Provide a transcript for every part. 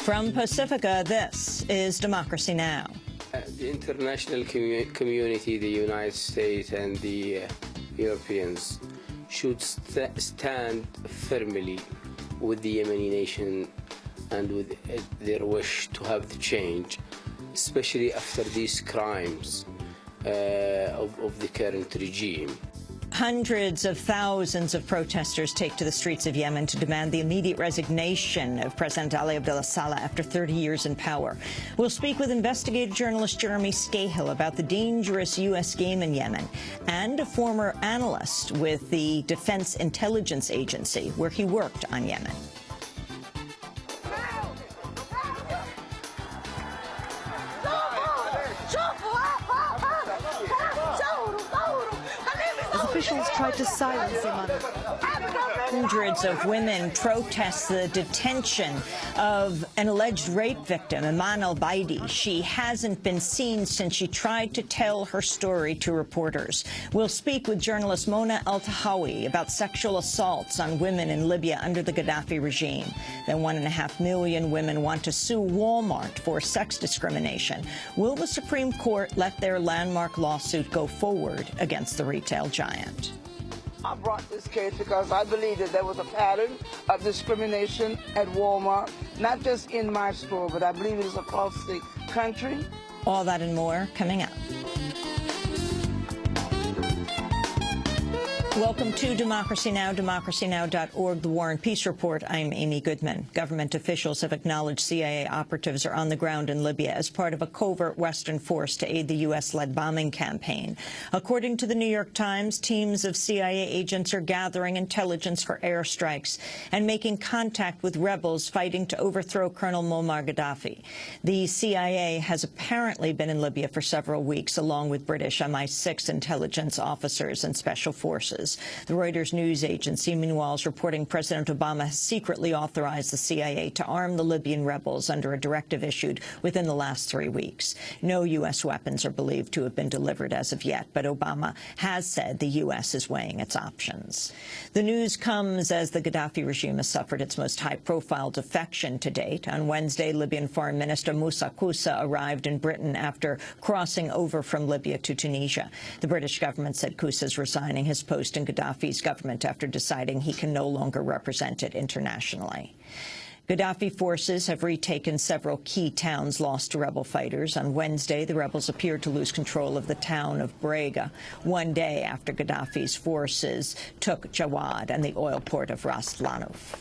From Pacifica, this is Democracy Now! The international community, the United States and the Europeans should stand firmly with the Yemeni nation and with their wish to have the change, especially after these crimes of the current regime. Hundreds of thousands of protesters take to the streets of Yemen to demand the immediate resignation of President Ali Abdullah Saleh after 30 years in power. We'll speak with investigative journalist Jeremy Scahill about the dangerous U.S. game in Yemen and a former analyst with the Defense Intelligence Agency, where he worked on Yemen. Officials tried to silence Iman. Hundreds of women protest the detention of an alleged rape victim, Iman al-Baidi. She hasn't been seen since she tried to tell her story to reporters. We'll speak with journalist Mona Eltahawy about sexual assaults on women in Libya under the Gaddafi regime. Then 1.5 million women want to sue Walmart for sex discrimination. Will the Supreme Court let their landmark lawsuit go forward against the retail giant? I brought this case because I believe that there was a pattern of discrimination at Walmart, not just in my store, but I believe it is across the country. All that and more coming up. Welcome to Democracy Now!, democracynow.org, The War and Peace Report. I'm Amy Goodman. Government officials have acknowledged CIA operatives are on the ground in Libya as part of a covert Western force to aid the U.S.-led bombing campaign. According to the New York Times, teams of CIA agents are gathering intelligence for airstrikes and making contact with rebels fighting to overthrow Colonel Muammar Gaddafi. The CIA has apparently been in Libya for several weeks, along with British MI6 intelligence officers and special forces. The Reuters news agency, meanwhile, is reporting President Obama has secretly authorized the CIA to arm the Libyan rebels under a directive issued within the last 3 weeks. No U.S. weapons are believed to have been delivered as of yet, but Obama has said the U.S. is weighing its options. The news comes as the Gaddafi regime has suffered its most high-profile defection to date. On Wednesday, Libyan Foreign Minister Moussa Koussa arrived in Britain after crossing over from Libya to Tunisia. The British government said Koussa is resigning his post in Gaddafi's government after deciding he can no longer represent it internationally. Gaddafi forces have retaken several key towns lost to rebel fighters. On Wednesday, the rebels appeared to lose control of the town of Brega, one day after Gaddafi's forces took Jawad and the oil port of Ras Lanuf.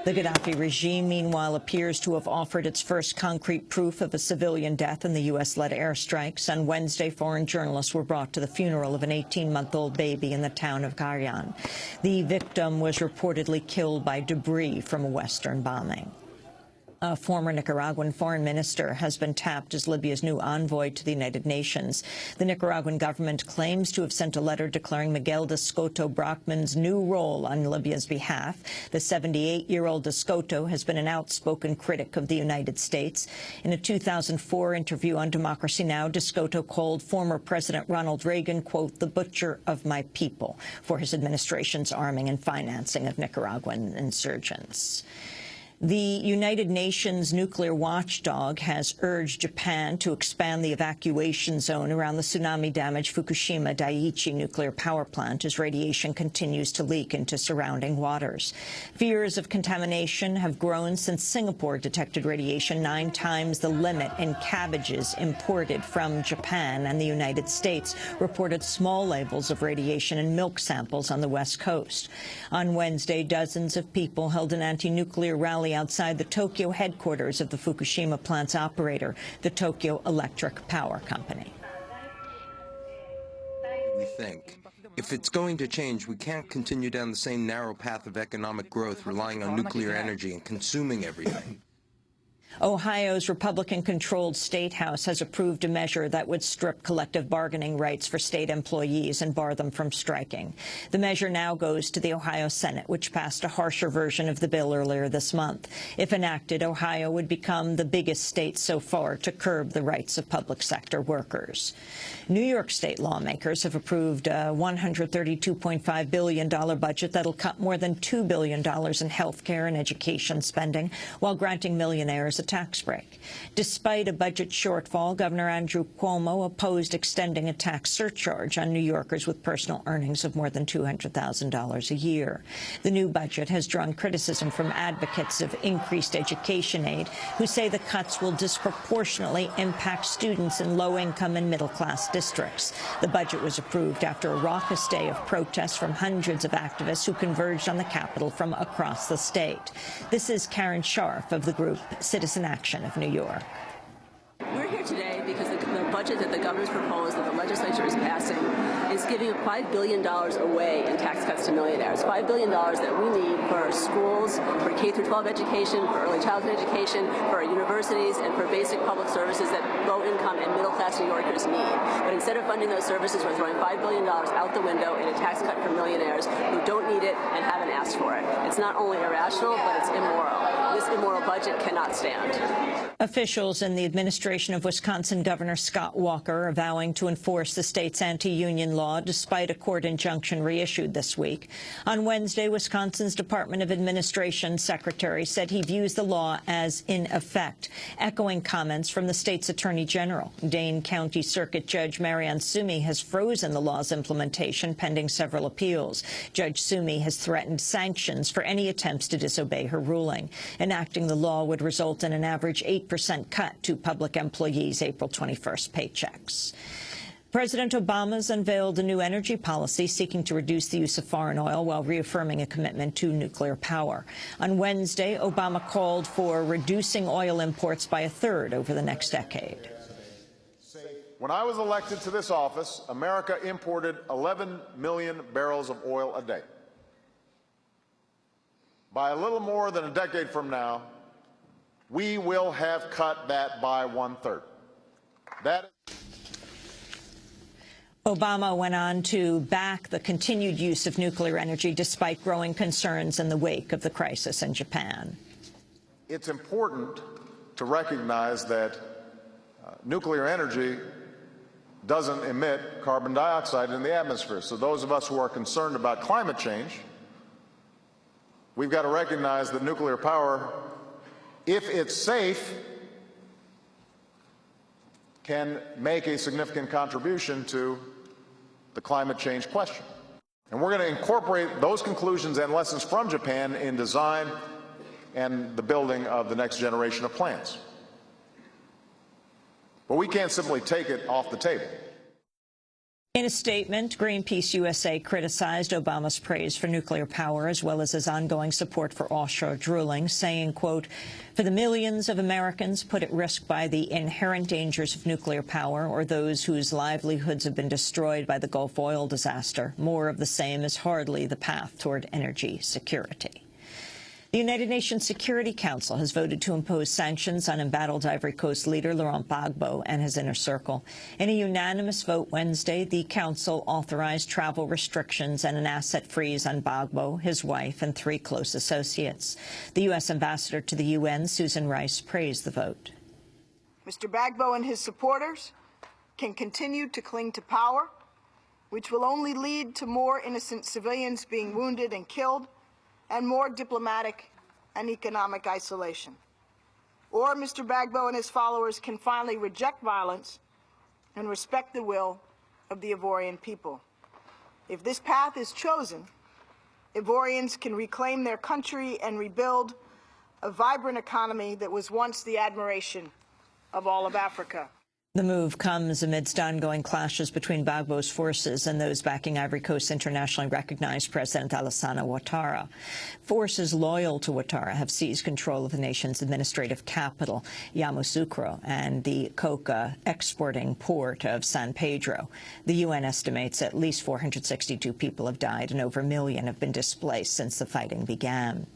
The Gaddafi regime, meanwhile, appears to have offered its first concrete proof of a civilian death in the U.S.-led airstrikes. On Wednesday, foreign journalists were brought to the funeral of an 18-month-old baby in the town of Qaryan. The victim was reportedly killed by debris from a Western bombing. A former Nicaraguan foreign minister has been tapped as Libya's new envoy to the United Nations. The Nicaraguan government claims to have sent a letter declaring Miguel Descoto Brockman's new role on Libya's behalf. The 78-year-old Descoto has been an outspoken critic of the United States. In a 2004 interview on Democracy Now!, Descoto called former President Ronald Reagan, quote, the butcher of my people, for his administration's arming and financing of Nicaraguan insurgents. The United Nations nuclear watchdog has urged Japan to expand the evacuation zone around the tsunami-damaged Fukushima Daiichi nuclear power plant as radiation continues to leak into surrounding waters. Fears of contamination have grown since Singapore detected radiation 9 times the limit in cabbages imported from Japan, and the United States reported small levels of radiation in milk samples on the West Coast. On Wednesday, dozens of people held an anti-nuclear rally outside the Tokyo headquarters of the Fukushima plant's operator, the Tokyo Electric Power Company. We think if it's going to change, we can't continue down the same narrow path of economic growth, relying on nuclear energy and consuming everything. Ohio's Republican-controlled State House has approved a measure that would strip collective bargaining rights for state employees and bar them from striking. The measure now goes to the Ohio Senate, which passed a harsher version of the bill earlier this month. If enacted, Ohio would become the biggest state so far to curb the rights of public sector workers. New York State lawmakers have approved a $132.5 billion budget that'll cut more than $2 billion in health care and education spending, while granting millionaires a tax break. Despite a budget shortfall, Governor Andrew Cuomo opposed extending a tax surcharge on New Yorkers with personal earnings of more than $200,000 a year. The new budget has drawn criticism from advocates of increased education aid, who say the cuts will disproportionately impact students in low-income and middle-class districts. The budget was approved after a raucous day of protests from hundreds of activists who converged on the Capitol from across the state. This is Karen Scharf of the group Citizen Action of New York. We're here today because the budget that the governor's proposed that the legislature is passing is giving $5 billion away in tax cuts to millionaires. $5 billion that we need for our schools, for K-12 education, for early childhood education, for our universities, and for basic public services that low-income and middle-class New Yorkers need. But instead of funding those services, we're throwing $5 billion out the window in a tax cut for millionaires who don't need it and haven't asked for it. It's not only irrational, but it's immoral. This immoral budget cannot stand. Officials in the administration of Wisconsin Governor Scott Walker are vowing to enforce the state's anti-union law despite a court injunction reissued this week. On Wednesday, Wisconsin's Department of Administration secretary said he views the law as in effect, echoing comments from the state's attorney general. Dane County Circuit Judge Marianne Sumi has frozen the law's implementation pending several appeals. Judge Sumi has threatened sanctions for any attempts to disobey her ruling. Enacting the law would result in an average 8% cut to public employees' April 21st paychecks. President Obama's unveiled a new energy policy seeking to reduce the use of foreign oil while reaffirming a commitment to nuclear power. On Wednesday, Obama called for reducing oil imports by a third over the next decade. When I was elected to this office, America imported 11 million barrels of oil a day. By a little more than a decade from now, we will have cut that by one-third. Obama went on to back the continued use of nuclear energy despite growing concerns in the wake of the crisis in Japan. It's important to recognize that nuclear energy doesn't emit carbon dioxide in the atmosphere. So those of us who are concerned about climate change, we've got to recognize that nuclear power, if it's safe, can make a significant contribution to the climate change question. And we're going to incorporate those conclusions and lessons from Japan in design and the building of the next generation of plants. But we can't simply take it off the table. In a statement, Greenpeace USA criticized Obama's praise for nuclear power as well as his ongoing support for offshore drilling, saying, quote, "For the millions of Americans put at risk by the inherent dangers of nuclear power or those whose livelihoods have been destroyed by the Gulf oil disaster, more of the same is hardly the path toward energy security." The United Nations Security Council has voted to impose sanctions on embattled Ivory Coast leader Laurent Gbagbo and his inner circle. In a unanimous vote Wednesday, the Council authorized travel restrictions and an asset freeze on Gbagbo, his wife, and 3 close associates. The U.S. ambassador to the UN, Susan Rice, praised the vote. Mr. Gbagbo and his supporters can continue to cling to power, which will only lead to more innocent civilians being wounded and killed, and more diplomatic and economic isolation. Or Mr. Gbagbo and his followers can finally reject violence and respect the will of the Ivorian people. If this path is chosen, Ivorians can reclaim their country and rebuild a vibrant economy that was once the admiration of all of Africa. The move comes amidst ongoing clashes between Gbagbo's forces and those backing Ivory Coast's internationally recognized President Alassane Ouattara. Forces loyal to Ouattara have seized control of the nation's administrative capital, Yamoussoukro, and the coca exporting port of San Pedro. The UN estimates at least 462 people have died and over 1 million have been displaced since the fighting began.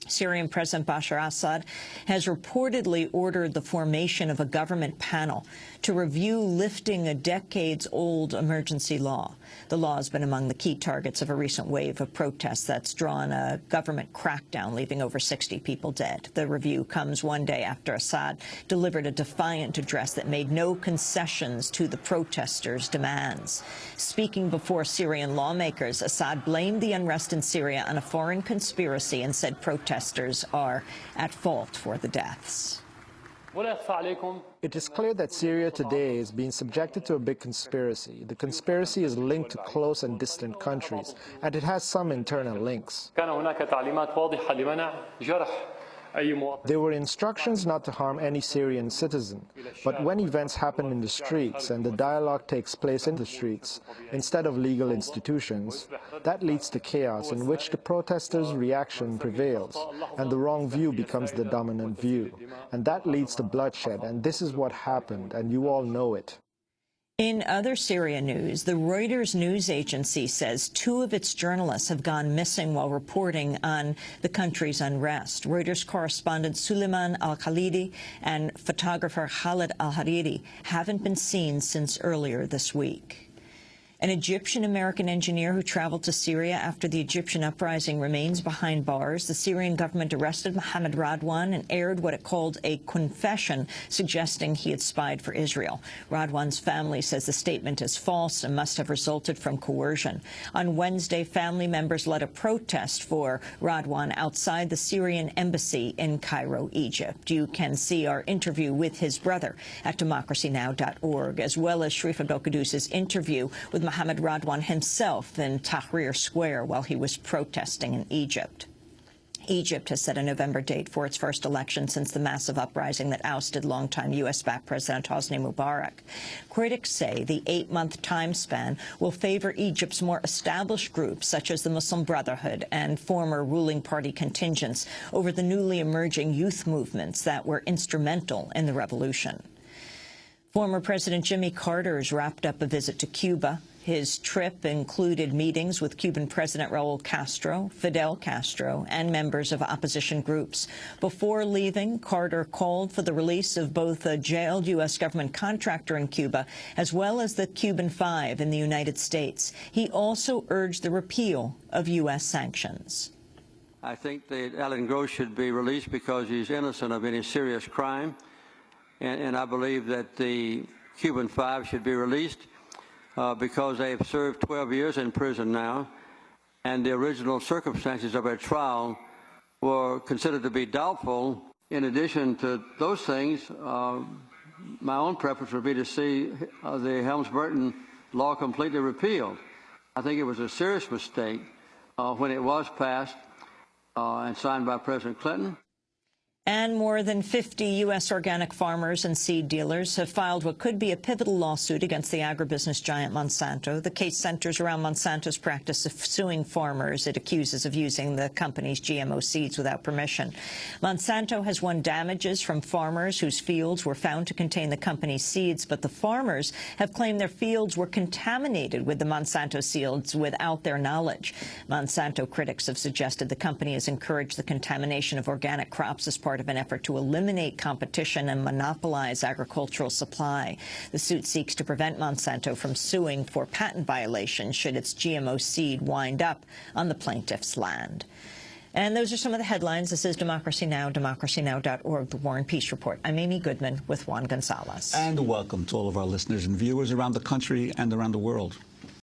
Syrian President Bashar Assad has reportedly ordered the formation of a government panel to review lifting a decades-old emergency law. The law has been among the key targets of a recent wave of protests that's drawn a government crackdown, leaving over 60 people dead. The review comes one day after Assad delivered a defiant address that made no concessions to the protesters' demands. Speaking before Syrian lawmakers, Assad blamed the unrest in Syria on a foreign conspiracy and said protesters are at fault for the deaths. It is clear that Syria today is being subjected to a big conspiracy. The conspiracy is linked to close and distant countries, and it has some internal links. There were instructions not to harm any Syrian citizen, but when events happen in the streets and the dialogue takes place in the streets, instead of legal institutions, that leads to chaos in which the protesters' reaction prevails, and the wrong view becomes the dominant view. And that leads to bloodshed, and this is what happened, and you all know it. In other Syria news, the Reuters news agency says 2 of its journalists have gone missing while reporting on the country's unrest. Reuters correspondent Suleiman Al-Khalidi and photographer Khalid Al-Hariri haven't been seen since earlier this week. An Egyptian-American engineer who traveled to Syria after the Egyptian uprising remains behind bars. The Syrian government arrested Mohammed Radwan and aired what it called a confession, suggesting he had spied for Israel. Radwan's family says the statement is false and must have resulted from coercion. On Wednesday, family members led a protest for Radwan outside the Syrian embassy in Cairo, Egypt. You can see our interview with his brother at democracynow.org, as well as Sharif Abdel-Quddus's interview with Mohammed Radwan himself in Tahrir Square while he was protesting in Egypt. Egypt has set a November date for its first election since the massive uprising that ousted longtime U.S.-backed President Hosni Mubarak. Critics say the 8-month time span will favor Egypt's more established groups, such as the Muslim Brotherhood and former ruling party contingents, over the newly emerging youth movements that were instrumental in the revolution. Former President Jimmy Carter has wrapped up a visit to Cuba. His trip included meetings with Cuban President Raul Castro, Fidel Castro, and members of opposition groups. Before leaving, Carter called for the release of both a jailed U.S. government contractor in Cuba as well as the Cuban Five in the United States. He also urged the repeal of U.S. sanctions. I think that Alan Gross should be released because he's innocent of any serious crime. And I believe that the Cuban Five should be released because they have served 12 years in prison now, and the original circumstances of their trial were considered to be doubtful. In addition to those things, my own preference would be to see the Helms-Burton law completely repealed. I think it was a serious mistake when it was passed and signed by President Clinton. And more than 50 U.S. organic farmers and seed dealers have filed what could be a pivotal lawsuit against the agribusiness giant Monsanto. The case centers around Monsanto's practice of suing farmers it accuses of using the company's GMO seeds without permission. Monsanto has won damages from farmers whose fields were found to contain the company's seeds, but the farmers have claimed their fields were contaminated with the Monsanto seeds without their knowledge. Monsanto critics have suggested the company has encouraged the contamination of organic crops as part of an effort to eliminate competition and monopolize agricultural supply. The suit seeks to prevent Monsanto from suing for patent violations should its GMO seed wind up on the plaintiff's land. And those are some of the headlines. This is Democracy Now!, democracynow.org, The War and Peace Report. I'm Amy Goodman with Juan Gonzalez. And welcome to all of our listeners and viewers around the country and around the world.